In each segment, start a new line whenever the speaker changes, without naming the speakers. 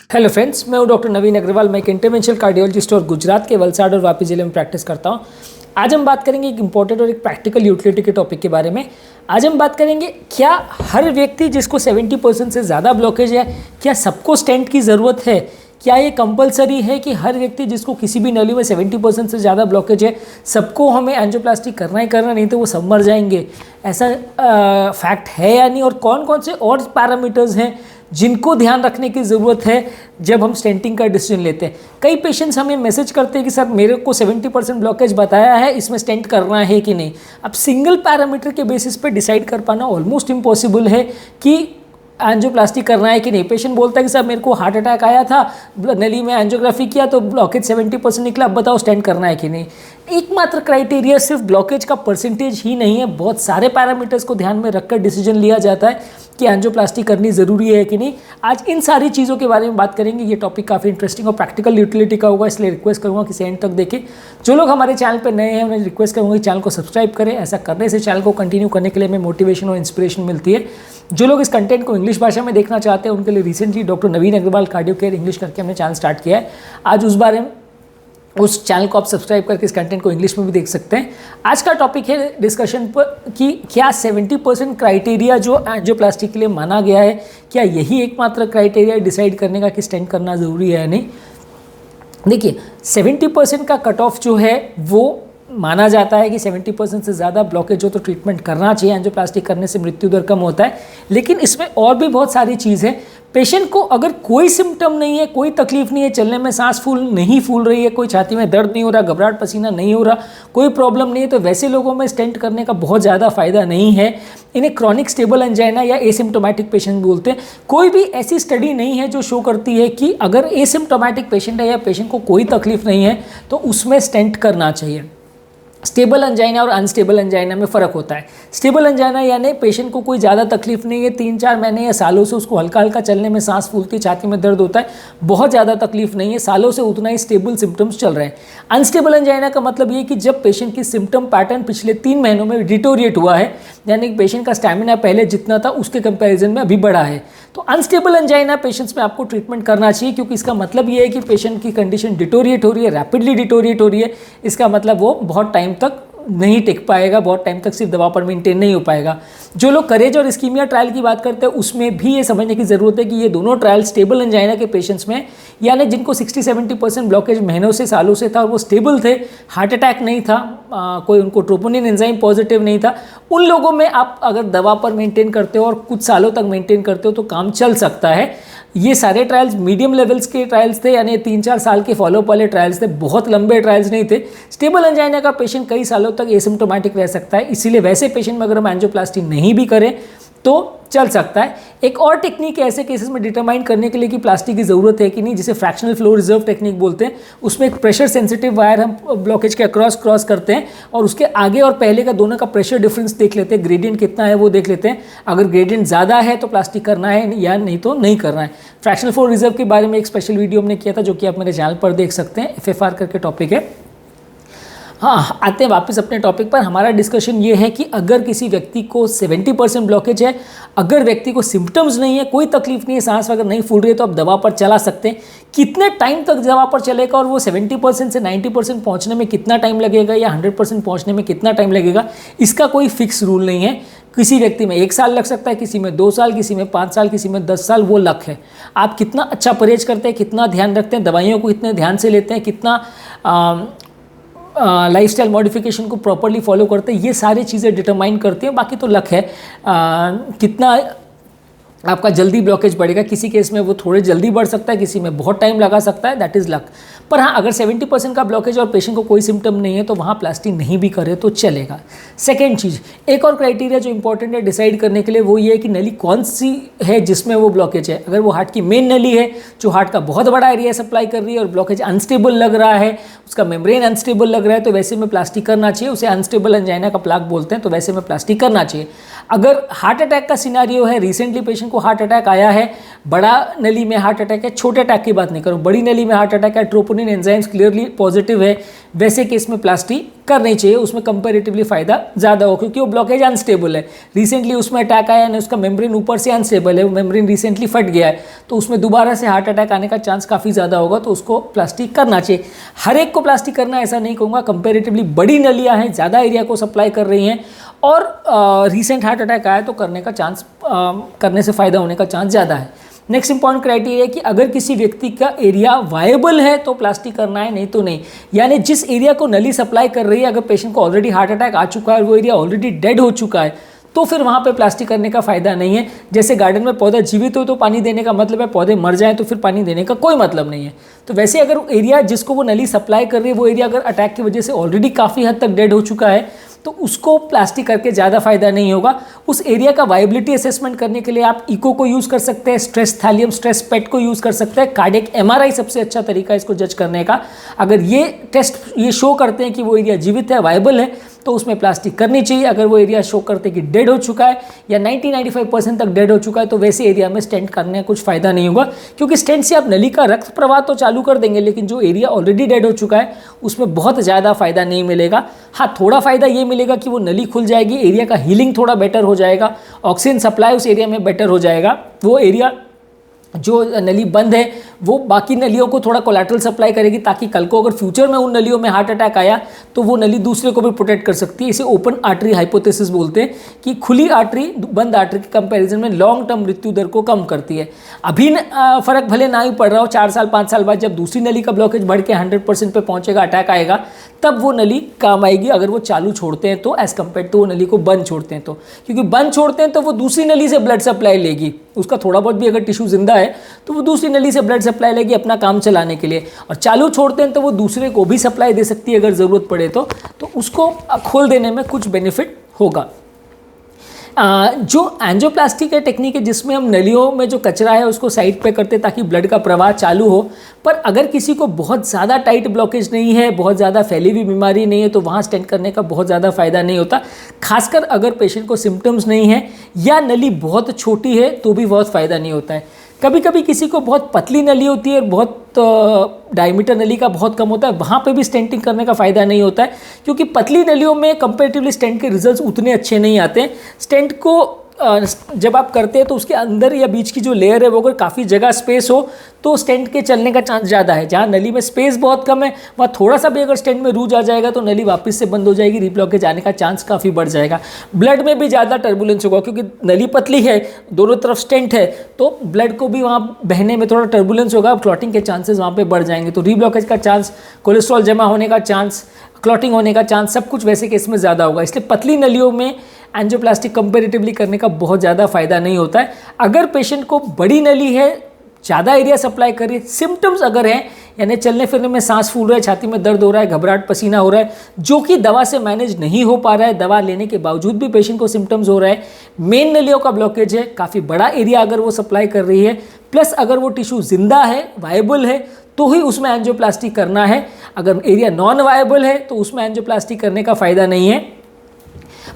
Hello friends, मैं हूं doctor नवीन अग्रवाल। मैं एक इंटरवेंशनल कार्डियोलॉजिस्ट और गुजरात के वलसाड़ और वापी जिले में प्रैक्टिस करता हूं। आज हम बात करेंगे एक इंपॉर्टेंट और एक प्रैक्टिकल यूटिलिटी के टॉपिक के बारे में। आज हम बात करेंगे क्या हर व्यक्ति जिसको 70% से ज़्यादा ब्लॉकेज है, क्या सबको स्टेंट की ज़रूरत है? क्या ये कंपलसरी है कि हर व्यक्ति जिसको किसी भी नली में 70% से ज़्यादा ब्लॉकेज है सबको हमें एंजियोप्लास्टी करना ही करना, नहीं तो वो सब मर जाएंगे? ऐसा फैक्ट है या नहीं? और कौन कौन से और पैरामीटर्स हैं जिनको ध्यान रखने की ज़रूरत है जब हम स्टेंटिंग का डिसीजन लेते हैं? कई पेशेंट्स हमें मैसेज करते हैं कि सर मेरे को 70% ब्लॉकेज बताया है, इसमें स्टेंट करना है कि नहीं। अब सिंगल पैरामीटर के बेसिस पे डिसाइड कर पाना ऑलमोस्ट इम्पॉसिबल है कि एंजियोप्लास्टी करना है कि नहीं। पेशेंट बोलता है कि सर मेरे को हार्ट अटैक आया था, नली में एंजियोग्राफी किया तो ब्लॉकेज 70% निकला, अब बताओ स्टेंट करना है कि नहीं। एकमात्र क्राइटेरिया सिर्फ ब्लॉकेज का परसेंटेज ही नहीं है, बहुत सारे पैरामीटर्स को ध्यान में रखकर डिसीजन लिया जाता है कि एंजियोप्लास्टी करनी ज़रूरी है कि नहीं। आज इन सारी चीज़ों के बारे में बात करेंगे। ये टॉपिक काफ़ी इंटरेस्टिंग और प्रैक्टिकल यूटिलिटी का होगा, इसलिए रिक्वेस्ट करूँगा कि एंड तक देखें। जो लोग हमारे चैनल पर नए हैं उन्हें रिक्वेस्ट करूँगा कि चैनल को सब्सक्राइब करें। ऐसा करने से चैनल को कंटिन्यू करने के लिए हमें मोटिवेशन और इंस्पिरेशन मिलती है। जो लोग इस कंटेंट को इंग्लिश भाषा में देखना चाहते हैं उनके लिए रिसेंटली डॉक्टर नवीन अग्रवाल कार्डियो केयर इंग्लिश करके हमने चैनल स्टार्ट किया है। आज उस बारे में उस चैनल को आप सब्सक्राइब करके इस कंटेंट को इंग्लिश में भी देख सकते हैं। आज का टॉपिक है डिस्कशन पर कि क्या 70% क्राइटेरिया जो एंजियोप्लास्टी के लिए माना गया है, क्या यही एकमात्र क्राइटेरिया डिसाइड करने का कि स्टेंट करना ज़रूरी है या नहीं। देखिए, 70% का कट ऑफ जो है वो माना जाता है कि 70% से ज़्यादा ब्लॉकेज हो तो ट्रीटमेंट करना चाहिए। एंजियोप्लास्टी करने से मृत्यु दर कम होता है। लेकिन इसमें और भी बहुत सारी चीज़ है। पेशेंट को अगर कोई सिम्टम नहीं है, कोई तकलीफ नहीं है, चलने में सांस नहीं फूल रही है, कोई छाती में दर्द नहीं हो रहा, घबराहट पसीना नहीं हो रहा, कोई प्रॉब्लम नहीं है, तो वैसे लोगों में स्टेंट करने का बहुत ज़्यादा फायदा नहीं है। इन्हें क्रॉनिक स्टेबल एंजाइना या एसिम्प्टोमेटिक पेशेंट बोलते हैं। कोई भी ऐसी स्टडी नहीं है जो शो करती है कि अगर एसिम्प्टोमेटिक पेशेंट है या पेशेंट को कोई तकलीफ नहीं है तो उसमें स्टेंट करना चाहिए। स्टेबल एंजाइना और अनस्टेबल एंजाइना में फ़र्क होता है। स्टेबल एंजाइना यानी पेशेंट को कोई ज़्यादा तकलीफ नहीं है, 3-4 महीने या सालों से उसको हल्का हल्का चलने में सांस फूलती है, छाती में दर्द होता है, बहुत ज़्यादा तकलीफ नहीं है, सालों से उतना ही स्टेबल सिम्टम्स चल रहे हैं। अनस्टेबल एंजाइना का मतलब ये कि जब पेशेंट की सिम्टम पैटर्न पिछले 3 महीनों में डिटोरिएट हुआ है, यानी कि पेशेंट का स्टैमिना पहले जितना था उसके कंपैरिजन में अभी बढ़ा है, तो अनस्टेबल एंजाइना पेशेंट्स में आपको ट्रीटमेंट करना चाहिए। क्योंकि इसका मतलब ये है कि पेशेंट की कंडीशन डिटोरिएट हो रही है, रैपिडली डिटोरिएट हो रही है। इसका मतलब वो बहुत टाइम तक नहीं टिक पाएगा, बहुत टाइम तक सिर्फ दवा पर मेंटेन नहीं हो पाएगा। जो लोग करेज और इस्कीमिया ट्रायल की बात करते हैं उसमें भी ये समझने की ज़रूरत है कि ये दोनों ट्रायल स्टेबल एंजाइना के पेशेंट्स में, यानी जिनको 60-70% ब्लॉकेज महीनों से सालों से था और वो स्टेबल थे, हार्ट अटैक नहीं था, कोई उनको ट्रोपोनिन एंजाइम पॉजिटिव नहीं था, उन लोगों में आप अगर दवा पर मेंटेन करते हो और कुछ सालों तक मेंटेन करते हो तो काम चल सकता है। ये सारे ट्रायल्स मीडियम लेवल्स के ट्रायल्स थे, यानी 3-4 साल के फॉलोअप वाले ट्रायल्स थे, बहुत लंबे ट्रायल्स नहीं थे। स्टेबल एंजाइना का पेशेंट कई सालों तक एसिम्प्टोमेटिक रह सकता है, इसीलिए वैसे पेशेंट में अगर हम एंजियोप्लास्टी नहीं भी करें तो चल सकता है। एक और टेक्निक है ऐसे केसेस में डिटरमाइन करने के लिए कि प्लास्टिक की ज़रूरत है कि नहीं, जिसे फ्रैक्शनल फ्लो रिजर्व टेक्निक बोलते हैं। उसमें एक प्रेशर सेंसिटिव वायर हम ब्लॉकेज के अक्रॉस क्रॉस करते हैं और उसके आगे और पहले का दोनों का प्रेशर डिफरेंस देख लेते हैं, ग्रेडियंट कितना है वो देख लेते हैं। अगर ग्रेडियंट ज़्यादा है तो प्लास्टिक करना है या नहीं तो नहीं करना है। फ्रैक्शनल फ्लो रिजर्व के बारे में एक स्पेशल वीडियो हमने किया था जो कि आप मेरे चैनल पर देख सकते हैं, FFR करके टॉपिक है। हाँ, आते हैं वापस अपने टॉपिक पर। हमारा डिस्कशन ये है कि अगर किसी व्यक्ति को 70% ब्लॉकेज है, अगर व्यक्ति को सिम्टम्स नहीं है, कोई तकलीफ नहीं है, सांस वगैरह नहीं फूल रही है, तो आप दवा पर चला सकते हैं। कितने टाइम तक दवा पर चलेगा और वो 70% से 90% पहुँचने में कितना टाइम लगेगा या 100% पहुँचने में कितना टाइम लगेगा, इसका कोई फिक्स रूल नहीं है। किसी व्यक्ति में 1 साल लग सकता है, किसी में 2 साल, किसी में 5 साल, किसी में 10 साल, वो लक है। आप कितना अच्छा परहेज करते हैं, कितना ध्यान रखते हैं, दवाइयों को कितने ध्यान से लेते हैं, कितना लाइफस्टाइल मॉडिफिकेशन को प्रॉपर्ली फॉलो करते हैं, ये सारी चीज़ें डिटरमाइन करती हैं। बाकी तो लक है। कितना आपका जल्दी ब्लॉकेज बढ़ेगा, किसी केस में वो थोड़े जल्दी बढ़ सकता है, किसी में बहुत टाइम लगा सकता है, दैट इज़ लक। पर हाँ, अगर 70% का ब्लॉकेज और पेशेंट को कोई सिम्टम नहीं है तो वहाँ प्लास्टी नहीं भी करे तो चलेगा। सेकेंड चीज़, एक और क्राइटेरिया जो इंपॉर्टेंट है डिसाइड करने के लिए, वो ये है कि नली कौन सी है जिसमें वो ब्लॉकेज है। अगर वो हार्ट की मेन नली है जो हार्ट का बहुत बड़ा एरिया सप्लाई कर रही है और ब्लॉकेज अनस्टेबल लग रहा है, उसका मेम्ब्रेन अनस्टेबल लग रहा है, तो वैसे में प्लास्टिक करना चाहिए। उसे अनस्टेबल एंजाइना का प्लाक बोलते हैं, तो वैसे में प्लास्टिक करना चाहिए। अगर हार्ट अटैक का सिनारियो है, रिसेंटली पेशेंट को हार्ट अटैक आया है, बड़ा नली में हार्ट अटैक है, छोटे अटैक की बात नहीं करूँ, बड़ी नली में हार्ट अटैक है, ट्रोपोनिन एंजाइम्स क्लियरली पॉजिटिव है, वैसे केस में प्लास्टी करनी चाहिए, उसमें कंपैरेटिवली फायदा ज़्यादा हो क्योंकि वो ब्लॉकेज अनस्टेबल है। रिसेंटली उसमें अटैक आया है, उसका मेम्ब्रेन ऊपर से अनस्टेबल है, वो मेम्ब्रेन रिसेंटली फट गया है, तो उसमें दोबारा से हार्ट अटैक आने का चांस काफ़ी ज़्यादा होगा, तो उसको प्लास्टिक करना चाहिए। हर एक को प्लास्टिक करना ऐसा नहीं कहूँगा, कंपैरेटिवली बड़ी नलियाँ हैं, ज़्यादा एरिया को सप्लाई कर रही हैं और रिसेंट हार्ट अटैक आया तो करने का चांस, करने से फ़ायदा होने का चांस ज़्यादा है। नेक्स्ट इंपॉर्टेंट क्राइटेरिया है कि अगर किसी व्यक्ति का एरिया वायबल है तो प्लास्टिक करना है, नहीं तो नहीं। यानी जिस एरिया को नली सप्लाई कर रही है, अगर पेशेंट को ऑलरेडी हार्ट अटैक आ चुका है और वो एरिया ऑलरेडी डेड हो चुका है, तो फिर वहाँ पे प्लास्टिक करने का फायदा नहीं है। जैसे गार्डन में पौधा जीवित हो तो पानी देने का मतलब है, पौधे मर जाएं तो फिर पानी देने का कोई मतलब नहीं है। तो वैसे अगर एरिया जिसको वो नली सप्लाई कर रही है, वो एरिया अगर अटैक की वजह से ऑलरेडी काफ़ी हद तक डेड हो चुका है, तो उसको प्लास्टिक करके ज़्यादा फायदा नहीं होगा। उस एरिया का वायबिलिटी असेसमेंट करने के लिए आप इको को यूज़ कर सकते हैं, स्ट्रेस थैलियम, स्ट्रेस पेट को यूज़ कर सकते हैं, कार्डियक एमआरआई सबसे अच्छा तरीका है इसको जज करने का। अगर ये टेस्ट ये शो करते हैं कि वो एरिया जीवित है, वायबल है, तो उसमें प्लास्टिक करनी चाहिए। अगर वो एरिया शो करते कि डेड हो चुका है या 90-95% तक डेड हो चुका है, तो वैसे एरिया में स्टेंट करने का कुछ फायदा नहीं होगा, क्योंकि स्टेंट से आप नली का रक्त प्रवाह तो चालू कर देंगे, लेकिन जो एरिया ऑलरेडी डेड हो चुका है उसमें बहुत ज़्यादा फायदा नहीं मिलेगा। हाँ, थोड़ा फायदा ये मिलेगा कि वो नली खुल जाएगी, एरिया का हीलिंग थोड़ा बेटर हो जाएगा, ऑक्सीजन सप्लाई उस एरिया में बेटर हो जाएगा, वो एरिया जो नली बंद है वो बाकी नलियों को थोड़ा कोलैटरल सप्लाई करेगी, ताकि कल को अगर फ्यूचर में उन नलियों में हार्ट अटैक आया तो वो नली दूसरे को भी प्रोटेक्ट कर सकती है। इसे ओपन आर्टरी हाइपोथेसिस बोलते हैं कि खुली आर्टरी बंद आर्टरी के कंपैरिजन में लॉन्ग टर्म मृत्यु दर को कम करती है। अभी फर्क भले ना ही पड़ रहा हो, 4 साल 5 साल बाद जब दूसरी नली का ब्लॉकेज बढ़ के 100% पे पहुंचेगा, अटैक आएगा, तब वो नली काम आएगी अगर वो चालू छोड़ते हैं तो, एज कम्पेयर टू वो नली को बंद छोड़ते हैं तो। क्योंकि बंद छोड़ते हैं तो वो दूसरी नली से ब्लड सप्लाई लेगी, उसका थोड़ा बहुत भी अगर टिश्यू जिंदा है तो वो दूसरी नली से ब्लड सप्लाई लेगी अपना काम चलाने के लिए, और चालू छोड़ते हैं तो वो दूसरे को भी सप्लाई दे सकती है अगर ज़रूरत पड़े तो उसको खोल देने में कुछ बेनिफिट होगा। जो एंजियोप्लास्टी का टेक्निक है जिसमें हम नलियों में जो कचरा है उसको साइड पे करते हैं ताकि ब्लड का प्रवाह चालू हो, पर अगर किसी को बहुत ज़्यादा टाइट ब्लॉकेज नहीं है, बहुत ज़्यादा फैली हुई बीमारी नहीं है, तो वहाँ स्टेंट करने का बहुत ज़्यादा फायदा नहीं होता। खासकर अगर पेशेंट को सिम्टम्स नहीं है या नली बहुत छोटी है तो भी बहुत फ़ायदा नहीं होता है। कभी कभी किसी को बहुत पतली नली होती है और बहुत डायमीटर नली का बहुत कम होता है, वहाँ पे भी स्टेंटिंग करने का फ़ायदा नहीं होता है, क्योंकि पतली नलियों में कंपैरेटिवली स्टेंट के रिजल्ट्स उतने अच्छे नहीं आते हैं। स्टेंट को जब आप करते हैं तो उसके अंदर या बीच की जो लेयर है वो अगर काफ़ी जगह स्पेस हो तो स्टेंट के चलने का चांस ज़्यादा है। जहाँ नली में स्पेस बहुत कम है वहाँ थोड़ा सा भी अगर स्टेंट में रूज आ जाएगा तो नली वापस से बंद हो जाएगी, रीब्लॉकेज आने का चांस काफ़ी बढ़ जाएगा। ब्लड में भी ज़्यादा टर्बुलेंस होगा क्योंकि नली पतली है, दोनों तरफ स्टेंट है, तो ब्लड को भी वहाँ बहने में थोड़ा टर्बुलेंस होगा, क्लॉटिंग के चांसेस वहाँ पर बढ़ जाएंगे, तो रीब्लॉकेज का चांस, कोलेस्ट्रॉल जमा होने का चांस, क्लॉटिंग होने का चांस, सब कुछ वैसे केस में ज़्यादा होगा। इसलिए पतली नलियों में एंजियोप्लास्टी कंपैरेटिवली करने का बहुत ज़्यादा फायदा नहीं होता है। अगर पेशेंट को बड़ी नली है, ज़्यादा एरिया सप्लाई कर रही है, सिम्टम्स अगर हैं यानी चलने फिरने में सांस फूल रहा है, छाती में दर्द हो रहा है, घबराहट, पसीना हो रहा है, जो कि दवा से मैनेज नहीं हो पा रहा है, दवा लेने के बावजूद भी पेशेंट को सिम्टम्स हो रहा है, मेन नलियों का ब्लॉकेज है, काफ़ी बड़ा एरिया अगर वो सप्लाई कर रही है, प्लस अगर वो टिश्यू जिंदा है, वायबल है, तो ही उसमें एंजियोप्लास्टी करना है। अगर एरिया नॉन वायबल है तो उसमें एंजियोप्लास्टी करने का फ़ायदा नहीं है।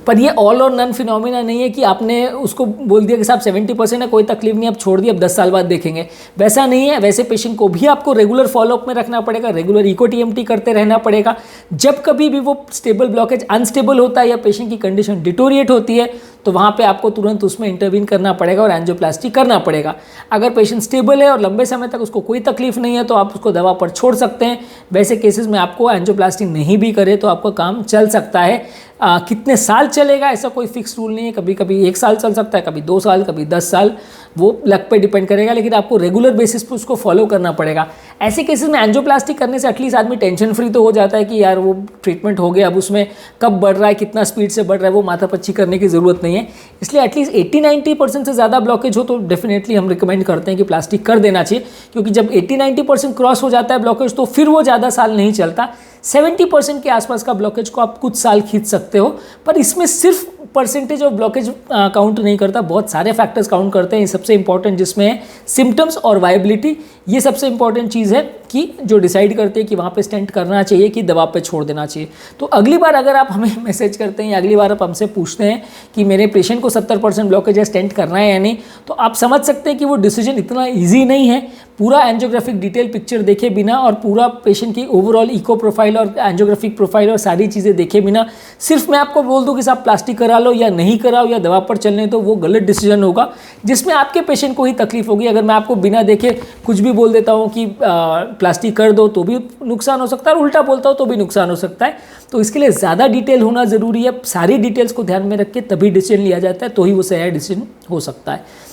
पर ये ऑल और नन फिनोमिना नहीं है कि आपने उसको बोल दिया कि साहब 70% है, कोई तकलीफ नहीं, अब छोड़ दिया, अब 10 साल बाद देखेंगे, वैसा नहीं है। वैसे पेशेंट को भी आपको रेगुलर फॉलोअप में रखना पड़ेगा, रेगुलर इको टीएमटी करते रहना पड़ेगा। जब कभी भी वो स्टेबल ब्लॉकेज अनस्टेबल होता है या पेशेंट की कंडीशन डिटोरिएट होती है तो वहाँ पे आपको तुरंत उसमें इंटरवीन करना पड़ेगा और एंजियोप्लास्टी करना पड़ेगा। अगर पेशेंट स्टेबल है और लंबे समय तक उसको कोई तकलीफ नहीं है तो आप उसको दवा पर छोड़ सकते हैं। वैसे केसेस में आपको एंजियोप्लास्टी नहीं भी करे तो आपका काम चल सकता है। कितने साल चलेगा ऐसा कोई फिक्स रूल नहीं है, कभी कभी 1 साल चल सकता है, कभी 2 साल, कभी 10 साल, वो लक पे डिपेंड करेगा, लेकिन आपको रेगुलर बेसिस पे उसको फॉलो करना पड़ेगा। ऐसे केसेस में एंजियोप्लास्टी करने से एटलीस्ट आदमी टेंशन फ्री तो हो जाता है कि यार वो ट्रीटमेंट हो गया, अब उसमें कब बढ़ रहा है, कितना स्पीड से बढ़ रहा है, वो माथापच्ची करने की ज़रूरत नहीं है। इसलिए एटलीस्ट 80-90% से ज़्यादा ब्लॉकेज हो तो डेफिनेटली हम रिकमेंड करते हैं कि प्लास्टिक कर देना चाहिए, क्योंकि जब 80-90% क्रॉस हो जाता है ब्लॉकेज तो फिर वो ज़्यादा साल नहीं चलता। 70% के आसपास का ब्लॉकेज को आप कुछ साल खींच सकते हो, पर इसमें सिर्फ परसेंटेज ऑफ ब्लॉकेज काउंट नहीं करता, बहुत सारे फैक्टर्स काउंट करते हैं। सबसे इंपॉर्टेंट जिसमें है सिम्टम्स और वायबिलिटी, ये सबसे इंपॉर्टेंट चीज़ है कि जो डिसाइड करते हैं कि वहाँ पे स्टेंट करना चाहिए कि दवा पे छोड़ देना चाहिए। तो अगली बार अगर आप हमें मैसेज करते हैं या अगली बार आप हमसे पूछते हैं कि मेरे पेशेंट को 70% ब्लॉकेज है, स्टेंट करना है या नहीं, तो आप समझ सकते हैं कि वो डिसीजन इतना ईजी नहीं है। पूरा एंजियोग्राफिक डिटेल पिक्चर देखे बिना और पूरा पेशेंट की ओवरऑल इको प्रोफाइल और एंजियोग्राफिक प्रोफाइल और सारी चीज़ें देखे बिना सिर्फ मैं आपको बोल दूं कि साहब प्लास्टिक करा लो या नहीं कराओ या दवा पर चलने, तो वो गलत डिसीजन होगा जिसमें आपके पेशेंट को ही तकलीफ होगी। अगर मैं आपको बिना देखे कुछ भी बोल देता हूँ कि प्लास्टिक कर दो तो भी नुकसान हो सकता है और उल्टा बोलता हूँ तो भी नुकसान हो सकता है। तो इसके लिए ज़्यादा डिटेल होना ज़रूरी है। सारी डिटेल्स को ध्यान में रख के तभी डिसीजन लिया जाता है, तो ही वो सही डिसीजन हो सकता है।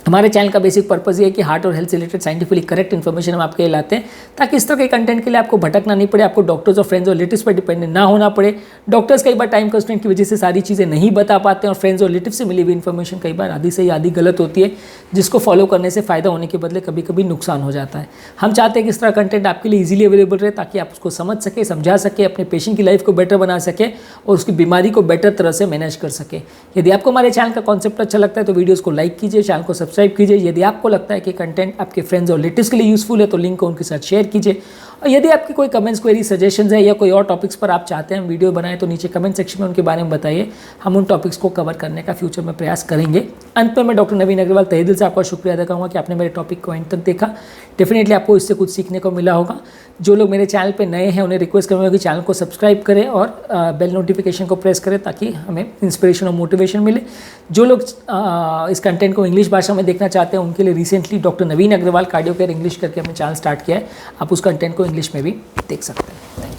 हमारे चैनल का बेसिक पर्पज़ ये है कि हार्ट और हेल्थ से रिलेटेड साइंटिफिकली करेक्ट इन्फॉर्मेशन हम आपके लिए लाते हैं, ताकि इस तरह के कंटेंट के लिए आपको भटकना नहीं पड़े, आपको डॉक्टर्स और फ्रेंड्स और रिलेटिव्स पर डिपेंडेंट ना होना पड़े। डॉक्टर्स कई बार टाइम कंस्ट्रेंट की वजह से सारी चीज़ें नहीं बता पाते हैं और फ्रेंड्स और रिलेटिव से मिली हुई इन्फॉर्मेशन कई बार आधी सही आधी गलत होती है, जिसको फॉलो करने से फ़ायदा होने के बदले कभी कभी नुकसान हो जाता है। हम चाहते हैं कि इस तरह कंटेंट आपके लिए ईजिली अवेलेबल रहे, ताकि आप उसको समझ सके, समझा सके, अपने पेशेंट की लाइफ को बेटर बना सके और उसकी बीमारी को बेटर तरह से मैनेज कर सके। यदि आपको हमारे चैनल का कॉन्सेप्ट अच्छा लगता है तो वीडियोज़ को लाइक कीजिए, चैनल को सब्सक्राइब कीजिए। यदि आपको लगता है कि कंटेंट आपके फ्रेंड्स और रिलेटिव्स के लिए यूजफुल है तो लिंक को उनके साथ शेयर कीजिए। और यदि आपकी कोई कमेंट्स, क्वेरी, सजेशंस है या कोई और टॉपिक्स पर आप चाहते हैं हम वीडियो बनाएं तो नीचे कमेंट सेक्शन में उनके बारे में बताइए। हम उन टॉपिक्स को कवर करने का फ्यूचर में प्रयास करेंगे। अंत में मैं डॉक्टर नवीन अग्रवाल तहे दिल से आपका शुक्रिया अदा करूँगा कि आपने मेरे टॉपिक को एंड तक देखा। डेफिनेटली आपको इससे कुछ सीखने को मिला होगा। जो लोग मेरे चैनल पे नए हैं उन्हें रिक्वेस्ट करूँगा कि चैनल को सब्सक्राइब करें और बेल नोटिफिकेशन को प्रेस करें, ताकि हमें इंस्पिरेशन और मोटिवेशन मिले। जो लोग इस कंटेंट को इंग्लिश भाषा में देखना चाहते हैं उनके लिए रिसेंटली डॉक्टर नवीन अग्रवाल कार्डियो केयर इंग्लिश करके हमने चैनल स्टार्ट किया है, आप उस कंटेंट को इंग्लिश में भी देख सकते हैं।